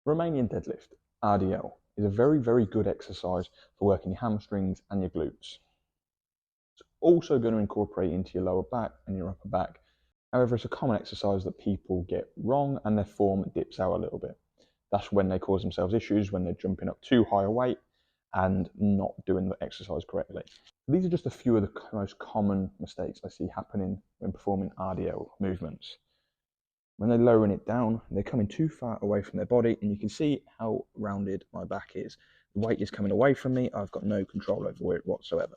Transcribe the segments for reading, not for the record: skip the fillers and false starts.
Romanian Deadlift, RDL, is a very, very good exercise for working your hamstrings and your glutes. It's also going to incorporate into your lower back and your upper back. However, it's a common exercise that people get wrong and their form dips out a little bit. That's when they cause themselves issues, when they're jumping up too high a weight and not doing the exercise correctly. These are just a few of the most common mistakes I see happening when performing RDL movements. When they're lowering it down, they're coming too far away from their body, and you can see how rounded my back is. The weight is coming away from me. I've got no control over it whatsoever.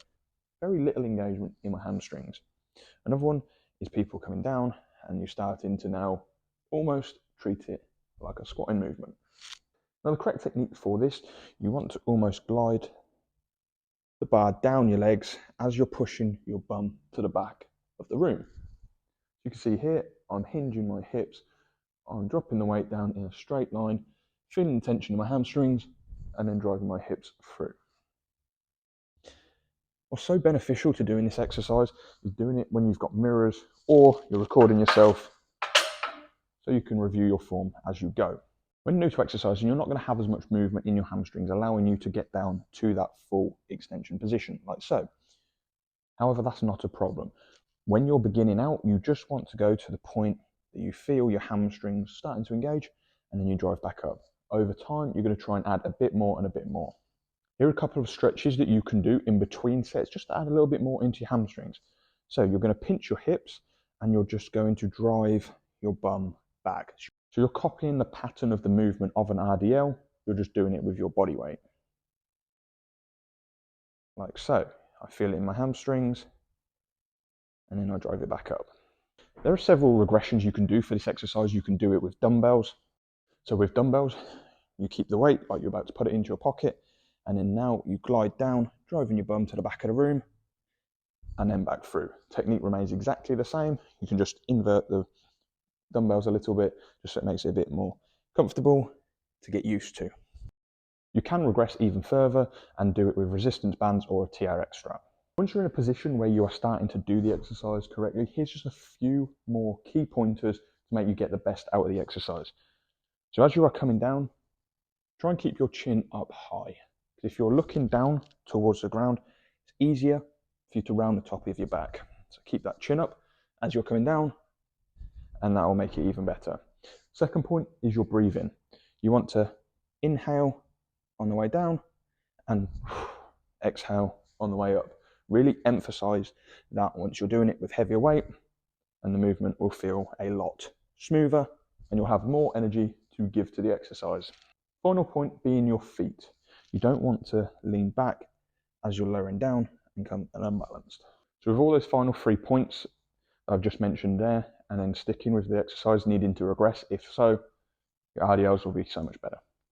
Very little engagement in my hamstrings. Another one is people coming down and you're starting to now almost treat it like a squatting movement. Now the correct technique for this, you want to almost glide the bar down your legs as you're pushing your bum to the back of the room. You can see here, I'm hinging my hips, I'm dropping the weight down in a straight line, feeling the tension in my hamstrings, and then driving my hips through. What's so beneficial to doing this exercise is doing it when you've got mirrors or you're recording yourself so you can review your form as you go. When new to exercising, you're not going to have as much movement in your hamstrings, allowing you to get down to that full extension position, like so. However, that's not a problem. When you're beginning out, you just want to go to the point that you feel your hamstrings starting to engage, and then you drive back up. Over time, you're going to try and add a bit more and a bit more. Here are a couple of stretches that you can do in between sets, just to add a little bit more into your hamstrings. So you're going to pinch your hips, and you're just going to drive your bum back. So you're copying the pattern of the movement of an RDL, you're just doing it with your body weight. Like so. I feel it in my hamstrings, and then I drive it back up. There are several regressions you can do for this exercise. You can do it with dumbbells. So with dumbbells, you keep the weight like you're about to put it into your pocket, and then now you glide down, driving your bum to the back of the room, and then back through. Technique remains exactly the same. You can just invert the dumbbells a little bit, just so it makes it a bit more comfortable to get used to. You can regress even further and do it with resistance bands or a TRX strap. Once you're in a position where you are starting to do the exercise correctly, here's just a few more key pointers to make you get the best out of the exercise. So as you are coming down, try and keep your chin up high. If you're looking down towards the ground, it's easier for you to round the top of your back. So keep that chin up as you're coming down, and that will make it even better. Second point is your breathing. You want to inhale on the way down and exhale on the way up. Really emphasize that once you're doing it with heavier weight, and the movement will feel a lot smoother and you'll have more energy to give to the exercise. Final point being your feet. You don't want to lean back as you're lowering down and come unbalanced. So with all those final 3 points that I've just mentioned there, and then sticking with the exercise needing to regress, if so, your RDLs will be so much better.